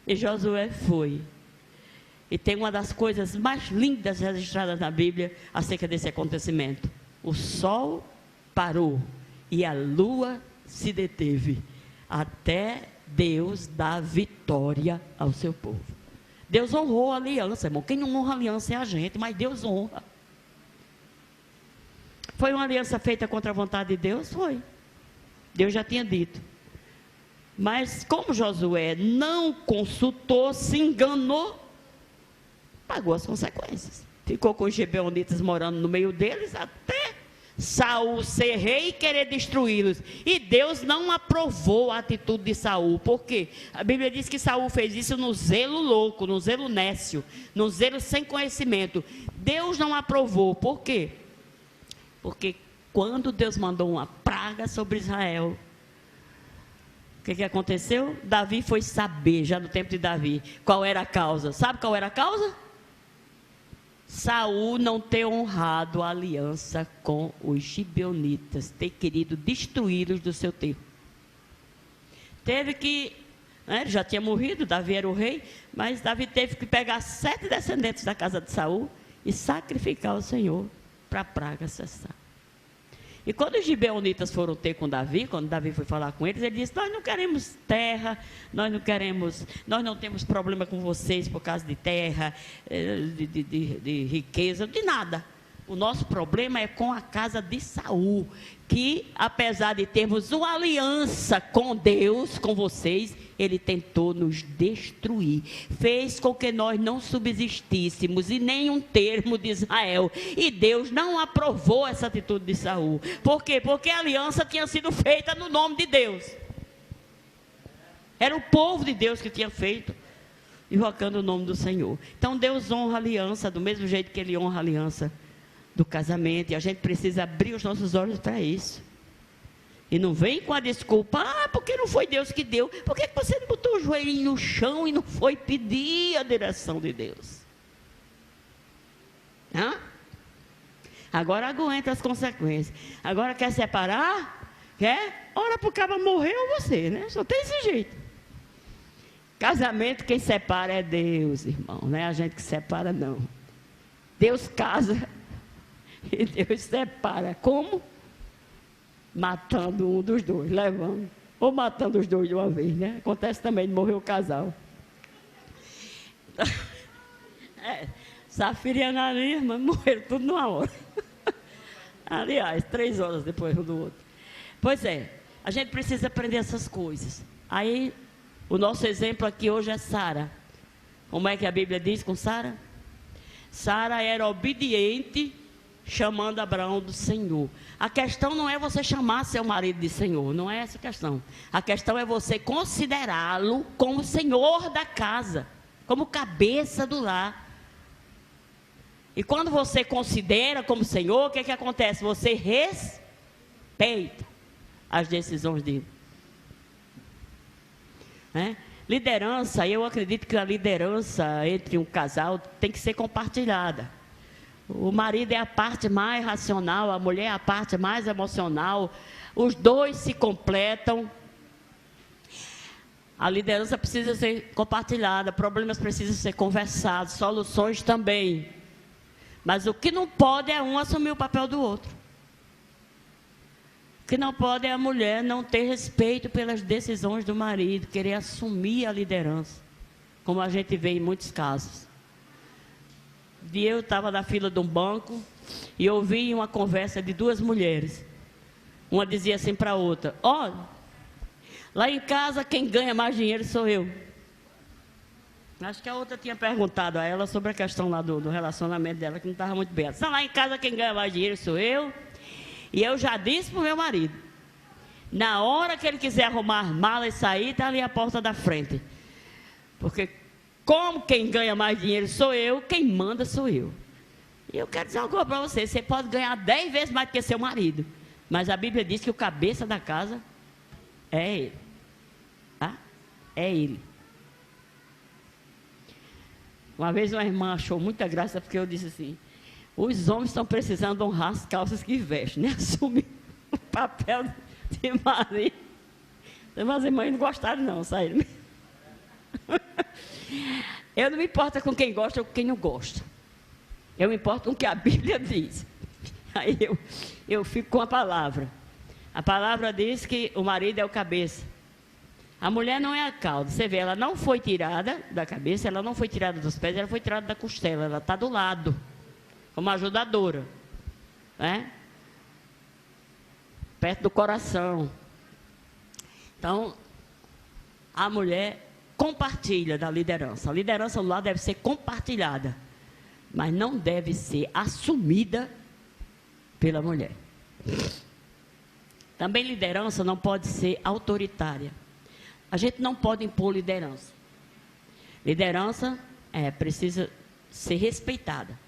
E Josué foi. E tem uma das coisas mais lindas registradas na Bíblia acerca desse acontecimento. O sol parou e a lua se deteve, até Deus dar vitória ao seu povo. Deus honrou a aliança, irmão. Quem não honra a aliança é a gente, mas Deus honra. Foi uma aliança feita contra a vontade de Deus? Foi. Deus já tinha dito. Mas como Josué não consultou, se enganou, pagou as consequências. Ficou com os gibeonitas morando no meio deles até Saul ser rei e querer destruí-los. E Deus não aprovou a atitude de Saul. Por quê? A Bíblia diz que Saul fez isso no zelo louco, no zelo nécio, no zelo sem conhecimento. Deus não aprovou. Por quê? Porque quando Deus mandou uma praga sobre Israel, o que aconteceu? Davi foi saber, já no tempo de Davi, qual era a causa. Sabe qual era a causa? Saul não ter honrado a aliança com os gibeonitas, ter querido destruí-los do seu tempo. Teve que, ele já tinha morrido, Davi era o rei, mas Davi teve que pegar 7 descendentes da casa de Saul e sacrificar o Senhor para a praga cessar. E quando os gibeonitas foram ter com Davi, quando Davi foi falar com eles, ele disse: nós não queremos terra, nós não temos problema com vocês por causa de terra, de riqueza, de nada. O nosso problema é com a casa de Saul, que apesar de termos uma aliança com Deus, com vocês, ele tentou nos destruir, fez com que nós não subsistíssemos em nenhum termo de Israel, e Deus não aprovou essa atitude de Saul. Por quê? Porque a aliança tinha sido feita no nome de Deus, era o povo de Deus que tinha feito, invocando o nome do Senhor. Então Deus honra a aliança do mesmo jeito que Ele honra a aliança do casamento, e a gente precisa abrir os nossos olhos para isso. E não vem com a desculpa: porque não foi Deus que deu. Por que você não botou o joelhinho no chão e não foi pedir a direção de Deus? Agora aguenta as consequências. Agora quer separar? Quer? Ora pro cara morrer ou você, né? Só tem esse jeito. Casamento, quem separa é Deus, irmão. Não é a gente que separa, não. Deus casa e Deus separa. Como? Matando um dos dois, levando. Ou matando os dois de uma vez, né? Acontece também de morrer o casal. Safira e Ananias, irmã, morreram tudo numa hora. Aliás, 3 horas depois um do outro. Pois é, a gente precisa aprender essas coisas. Aí, o nosso exemplo aqui hoje é Sara. Como é que a Bíblia diz com Sara? Sara era obediente, chamando Abraão do Senhor. A questão não é você chamar seu marido de Senhor, não é essa a questão. A questão é você considerá-lo como Senhor da casa, como cabeça do lar. E quando você considera como Senhor, o que acontece? Você respeita as decisões dele. Liderança, eu acredito que a liderança entre um casal tem que ser compartilhada. O marido é a parte mais racional, a mulher é a parte mais emocional. Os dois se completam. A liderança precisa ser compartilhada, problemas precisam ser conversados, soluções também. Mas o que não pode é um assumir o papel do outro. O que não pode é a mulher não ter respeito pelas decisões do marido, querer assumir a liderança, como a gente vê em muitos casos. E eu estava na fila de um banco e ouvi uma conversa de 2 mulheres. Uma dizia assim para a outra: olha, lá em casa quem ganha mais dinheiro sou eu. Acho que a outra tinha perguntado a ela sobre a questão lá do relacionamento dela, que não estava muito bem. Ela: lá em casa quem ganha mais dinheiro sou eu. E eu já disse para o meu marido, na hora que ele quiser arrumar mala e sair, está ali a porta da frente. Porque como quem ganha mais dinheiro sou eu, quem manda sou eu. E eu quero dizer uma coisa para você: você pode ganhar 10 vezes mais do que seu marido, mas a Bíblia diz que o cabeça da casa é ele. É ele. Uma vez uma irmã achou muita graça, porque eu disse assim: os homens estão precisando honrar as calças que vestem, né? Assumir o papel de marido. Mas as irmãs não gostaram não, saíram. Eu não me importo com quem gosta ou com quem não gosta. Eu me importo com o que a Bíblia diz. Aí eu fico com a palavra. A palavra diz que o marido é o cabeça. A mulher não é a cauda. Você vê, ela não foi tirada da cabeça, ela não foi tirada dos pés, ela foi tirada da costela. Ela está do lado, como ajudadora, né? Perto do coração. Então, a mulher compartilha da liderança. A liderança do lar deve ser compartilhada, mas não deve ser assumida pela mulher. Também liderança não pode ser autoritária. A gente não pode impor liderança. Liderança precisa ser respeitada.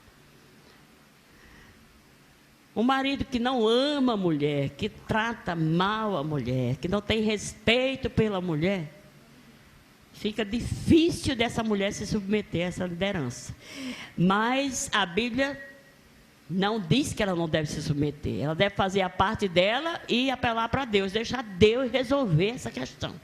Um marido que não ama a mulher, que trata mal a mulher, que não tem respeito pela mulher, fica difícil dessa mulher se submeter a essa liderança. Mas a Bíblia não diz que ela não deve se submeter. Ela deve fazer a parte dela e apelar para Deus, deixar Deus resolver essa questão.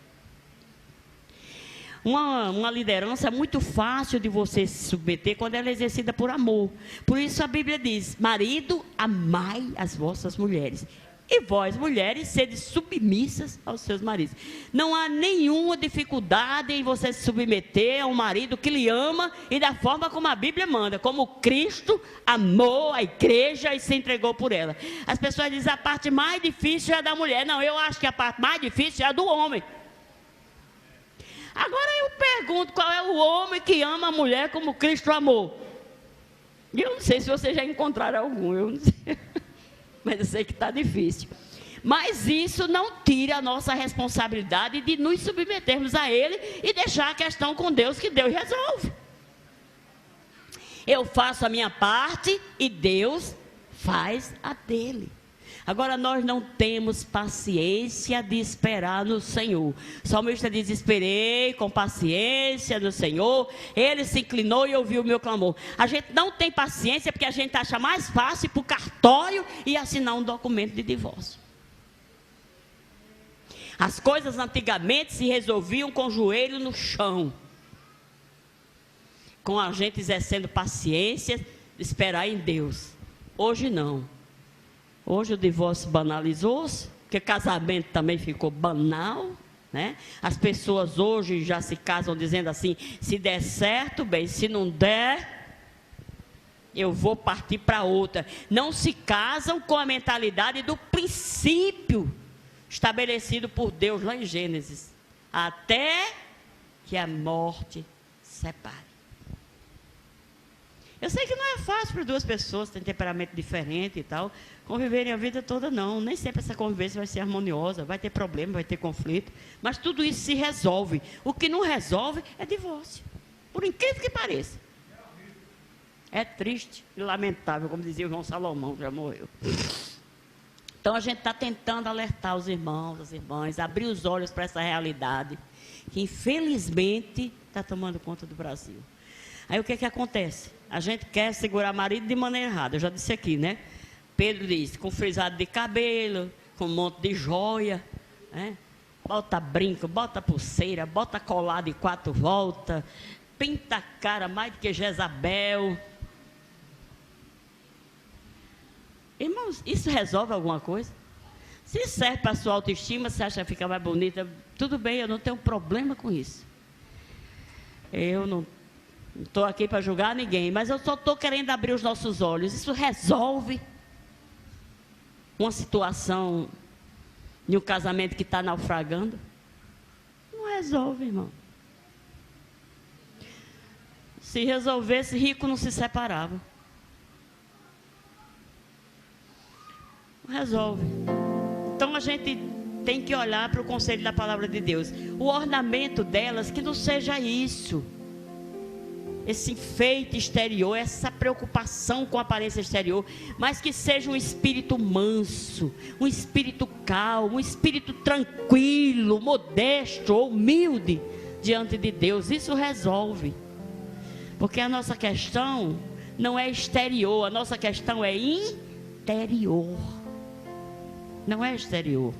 Uma liderança é muito fácil de você se submeter quando ela é exercida por amor. Por isso a Bíblia diz: marido, amai as vossas mulheres, e vós, mulheres, sede submissas aos seus maridos. Não há nenhuma dificuldade em você se submeter a um marido que lhe ama e da forma como a Bíblia manda, como Cristo amou a igreja e se entregou por ela. As pessoas dizem: a parte mais difícil é a da mulher. Não, eu acho que a parte mais difícil é a do homem. Agora eu pergunto: qual é o homem que ama a mulher como Cristo amou? E eu não sei se vocês já encontraram algum, eu não sei. Mas eu sei que está difícil. Mas isso não tira a nossa responsabilidade de nos submetermos a Ele e deixar a questão com Deus, que Deus resolve. Eu faço a minha parte e Deus faz a dele. Agora, nós não temos paciência de esperar no Senhor. O salmista diz: esperei com paciência no Senhor, Ele se inclinou e ouviu o meu clamor. A gente não tem paciência porque a gente acha mais fácil ir para o cartório e assinar um documento de divórcio. As coisas antigamente se resolviam com o joelho no chão, com a gente exercendo paciência, esperar em Deus. Hoje não. Hoje o divórcio banalizou-se, porque casamento também ficou banal, né? As pessoas hoje já se casam dizendo assim: se der certo, bem, se não der, eu vou partir para outra. Não se casam com a mentalidade do princípio estabelecido por Deus lá em Gênesis: até que a morte separe. Eu sei que não é fácil para duas pessoas que têm temperamento diferente e tal conviverem a vida toda, não. Nem sempre essa convivência vai ser harmoniosa, vai ter problema, vai ter conflito, mas tudo isso se resolve. O que não resolve é divórcio, por incrível que pareça. É triste e lamentável, como dizia o João Salomão, que já morreu. Então a gente está tentando alertar os irmãos, as irmãs, abrir os olhos para essa realidade que infelizmente está tomando conta do Brasil. Aí o que acontece? A gente quer segurar marido de maneira errada. Eu já disse aqui, né? Pedro diz: com frisado de cabelo, com um monte de joia, né? Bota brinco, bota pulseira, bota colar de 4 voltas, pinta a cara mais do que Jezabel. Irmãos, isso resolve alguma coisa? Se serve para a sua autoestima, se acha que fica mais bonita, tudo bem, eu não tenho problema com isso. Eu não estou aqui para julgar ninguém, mas eu só estou querendo abrir os nossos olhos. Isso resolve uma situação de um casamento que está naufragando? Não resolve, irmão. Se resolvesse, rico não se separava. Não resolve. Então a gente tem que olhar para o conselho da palavra de Deus. O ornamento delas, que não seja isso, esse enfeite exterior, essa preocupação com a aparência exterior, mas que seja um espírito manso, um espírito calmo, um espírito tranquilo, modesto, humilde diante de Deus. Isso resolve, porque a nossa questão não é exterior, a nossa questão é interior, não é exterior.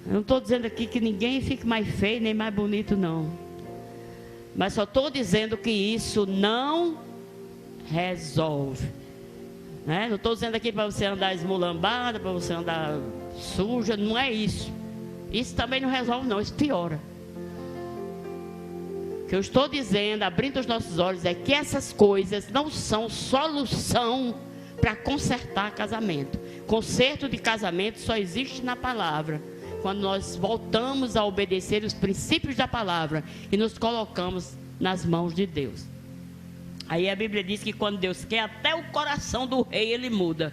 Eu não estou dizendo aqui que ninguém fique mais feio nem mais bonito, não. Mas só estou dizendo que isso não resolve, né? Não estou dizendo aqui para você andar esmulambada, para você andar suja, não é isso. Isso também não resolve, não, isso piora. O que eu estou dizendo, abrindo os nossos olhos, é que essas coisas não são solução para consertar casamento. Conserto de casamento só existe na palavra, quando nós voltamos a obedecer os princípios da palavra e nos colocamos nas mãos de Deus. Aí a Bíblia diz que quando Deus quer, até o coração do rei ele muda.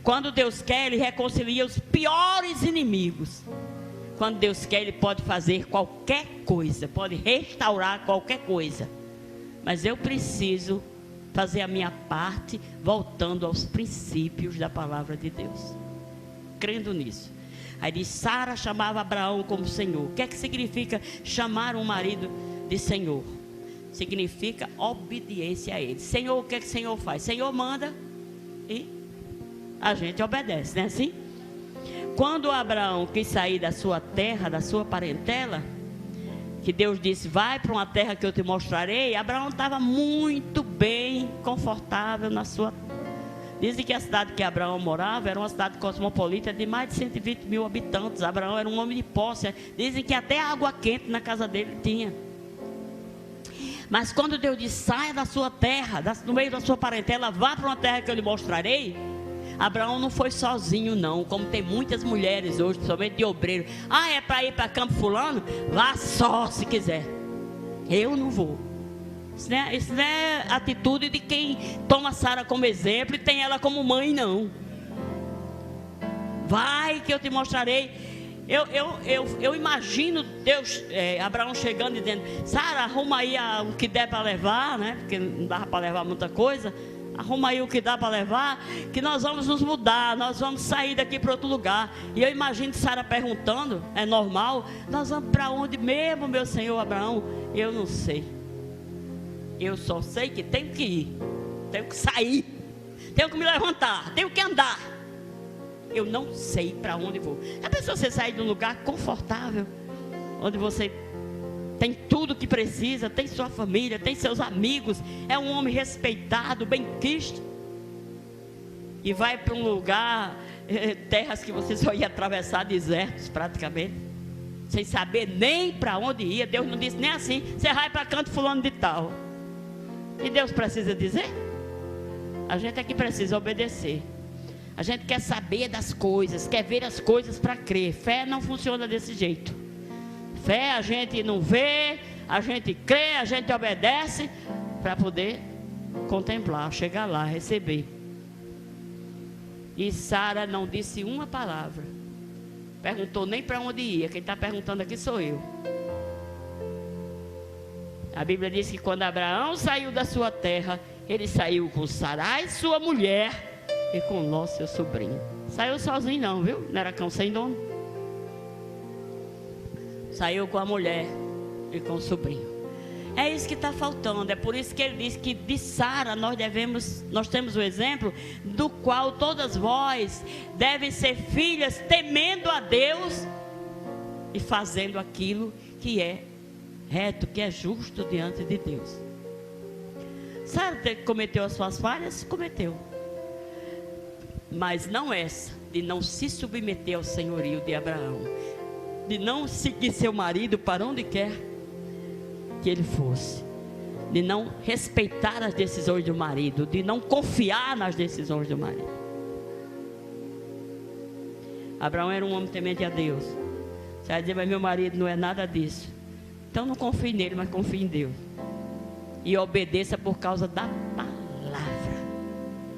Quando Deus quer, Ele reconcilia os piores inimigos. Quando Deus quer, Ele pode fazer qualquer coisa, pode restaurar qualquer coisa. Mas eu preciso fazer a minha parte, voltando aos princípios da palavra de Deus, crendo nisso. Aí diz, Sara chamava Abraão como Senhor. O que é que significa chamar um marido de Senhor? Significa obediência a Ele. Senhor, o que é que o Senhor faz? Senhor manda e a gente obedece, não é assim? Quando Abraão quis sair da sua terra, da sua parentela, que Deus disse, vai para uma terra que eu te mostrarei, Abraão estava muito bem, confortável na sua terra. Dizem que a cidade que Abraão morava era uma cidade cosmopolita de mais de 120 mil habitantes. Abraão era um homem de posse. Dizem que até água quente na casa dele tinha. Mas quando Deus disse, saia da sua terra, no meio da sua parentela, vá para uma terra que eu lhe mostrarei, Abraão não foi sozinho não, como tem muitas mulheres hoje, somente de obreiro. Ah, é para ir para Campo Fulano? Vá só se quiser. Eu não vou. Isso não é atitude de quem toma Sara como exemplo e tem ela como mãe, não. Vai que eu te mostrarei. Eu imagino Deus, Abraão chegando e dizendo, Sara, arruma aí o que der para levar, né? Porque não dava para levar muita coisa. Arruma aí o que dá para levar, que nós vamos nos mudar, nós vamos sair daqui para outro lugar. E eu imagino Sara perguntando, é normal, nós vamos para onde mesmo, meu senhor Abraão? Eu não sei. Eu só sei que tenho que ir, tenho que sair, tenho que me levantar, tenho que andar. Eu não sei para onde vou. Já pensou você sair de um lugar confortável, onde você tem tudo que precisa, tem sua família, tem seus amigos, é um homem respeitado, bem quisto, e vai para um lugar, terras que você só ia atravessar, desertos praticamente, sem saber nem para onde ia. Deus não disse nem assim, você vai para canto fulano de tal. E Deus precisa dizer? A gente é que precisa obedecer. A gente quer saber das coisas, quer ver as coisas para crer. Fé não funciona desse jeito. Fé a gente não vê, a gente crê, a gente obedece para poder contemplar, chegar lá, receber. E Sara não disse uma palavra, perguntou nem para onde ia. Quem está perguntando aqui sou eu. A Bíblia diz que quando Abraão saiu da sua terra, ele saiu com Sarai, sua mulher, e com Ló, seu sobrinho. Saiu sozinho não, viu? Não era cão sem dono. Saiu com a mulher e com o sobrinho. É isso que está faltando. É por isso que ele diz que de Sara nós temos o exemplo do qual todas vós devem ser filhas, temendo a Deus e fazendo aquilo que é reto, que é justo diante de Deus. Sara cometeu as suas falhas? Cometeu. Mas não essa, de não se submeter ao senhorio de Abraão, de não seguir seu marido para onde quer que ele fosse, de não respeitar as decisões do marido, de não confiar nas decisões do marido. Abraão era um homem temente a Deus. Você vai dizer, mas meu marido não é nada disso. Então não confie nele, mas confie em Deus. E obedeça por causa da palavra,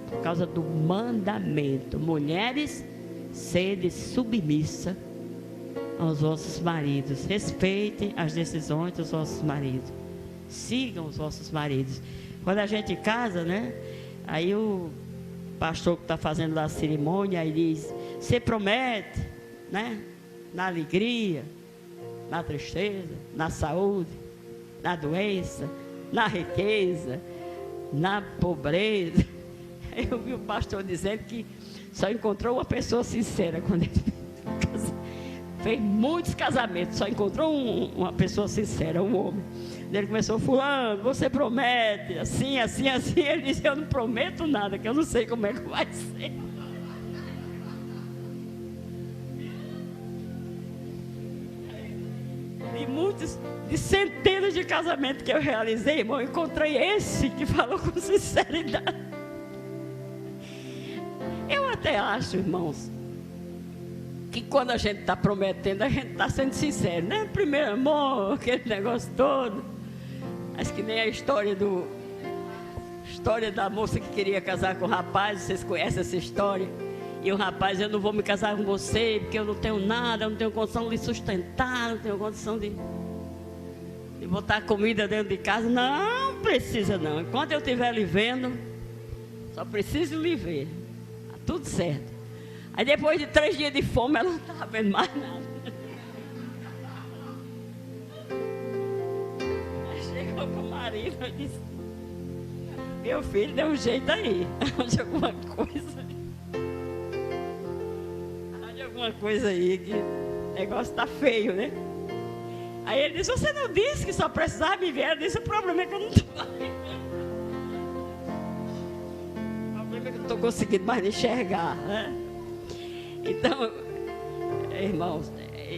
por causa do mandamento. Mulheres, sede submissa aos vossos maridos. Respeitem as decisões dos vossos maridos. Sigam os vossos maridos. Quando a gente casa, né? Aí o pastor que está fazendo lá a cerimônia, aí diz, você promete, né? Na alegria, na tristeza, na saúde, na doença, na riqueza, na pobreza. Eu vi o pastor dizendo que só encontrou uma pessoa sincera quando ele fez muitos casamentos, só encontrou uma pessoa sincera, um homem. Ele começou, fulano, você promete assim, assim, assim. Ele disse, eu não prometo nada, que eu não sei como é que vai ser. De centenas de casamentos que eu realizei, irmão, eu encontrei esse que falou com sinceridade. Eu até acho, irmãos, que quando a gente está prometendo, a gente está sendo sincero, né? Primeiro amor, aquele negócio todo. Acho que nem a história história da moça que queria casar com o rapaz, vocês conhecem essa história? E o rapaz, eu não vou me casar com você, porque eu não tenho nada, eu não tenho condição de lhe sustentar, não tenho condição de botar comida dentro de casa. Não precisa não, enquanto eu estiver lhe vendo, só preciso lhe ver, tá tudo certo. Aí depois de 3 dias de fome, ela não estava vendo mais nada. Aí chegou com o marido e disse: meu filho, deu um jeito aí, arranje alguma coisa. Arranje alguma coisa aí, que o negócio está feio, né? Aí ele disse: você não disse que só precisava me ver? Eu disse: o problema é que eu não estou. O problema é que eu não estou conseguindo mais enxergar, né? Então, irmãos,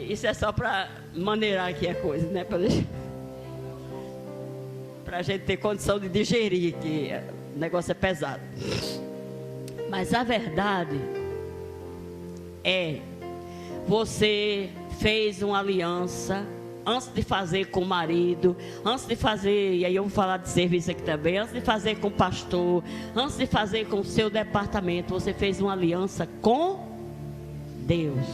isso é só para maneirar aqui a coisa, né? Para a gente ter condição de digerir, que o negócio é pesado. Mas a verdade é, você fez uma aliança antes de fazer com o marido, antes de fazer, e aí eu vou falar de serviço aqui também, antes de fazer com o pastor, antes de fazer com o seu departamento, você fez uma aliança com Deus.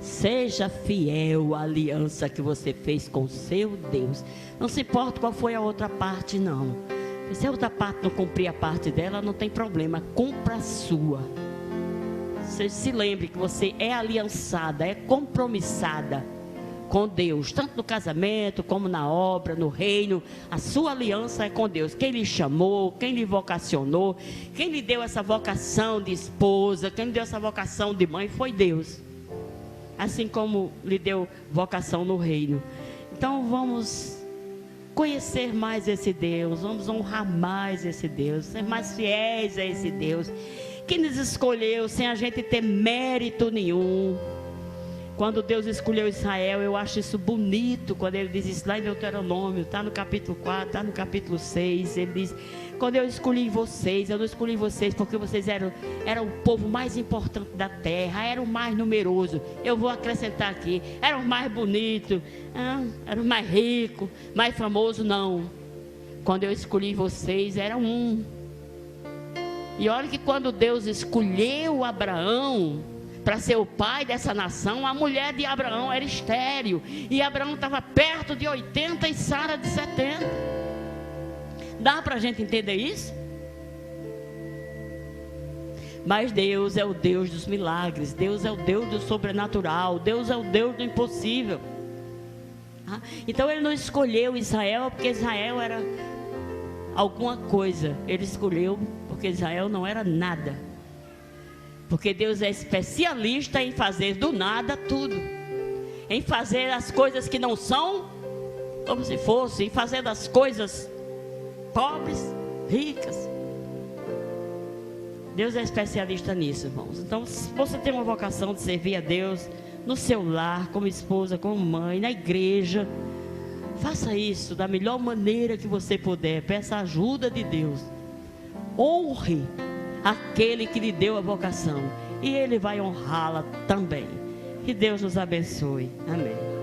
Seja fiel à aliança que você fez com o seu Deus. Não se importa qual foi a outra parte, não. Se a outra parte não cumprir a parte dela, não tem problema, cumpra a sua. Você se lembre que você é aliançada, é compromissada com Deus, tanto no casamento como na obra, no reino. A sua aliança é com Deus. Quem lhe chamou, quem lhe vocacionou, quem lhe deu essa vocação de esposa, quem lhe deu essa vocação de mãe, foi Deus. Assim como lhe deu vocação no reino. Então vamos conhecer mais esse Deus, vamos honrar mais esse Deus, ser mais fiéis a esse Deus que nos escolheu sem a gente ter mérito nenhum. Quando Deus escolheu Israel, eu acho isso bonito, quando ele diz isso lá em Deuteronômio, está no capítulo 4, está no capítulo 6, ele diz: quando eu escolhi vocês, eu não escolhi vocês porque vocês eram o povo mais importante da terra, eram o mais numeroso, eu vou acrescentar aqui, eram o mais bonito, eram o mais rico, mais famoso, não. Quando eu escolhi vocês, era um. E olha que quando Deus escolheu Abraão para ser o pai dessa nação, a mulher de Abraão era estéril, e Abraão estava perto de 80 e Sara de 70. Dá para a gente entender isso? Mas Deus é o Deus dos milagres, Deus é o Deus do sobrenatural, Deus é o Deus do impossível. Então ele não escolheu Israel porque Israel era alguma coisa, ele escolheu porque Israel não era nada. Porque Deus é especialista em fazer do nada tudo, em fazer as coisas que não são como se fossem, em fazer das coisas pobres, ricas. Deus é especialista nisso, irmãos. Então, se você tem uma vocação de servir a Deus no seu lar, como esposa, como mãe, na igreja, faça isso da melhor maneira que você puder. Peça a ajuda de Deus. Honre aquele que lhe deu a vocação, e Ele vai honrá-la também. Que Deus nos abençoe. Amém.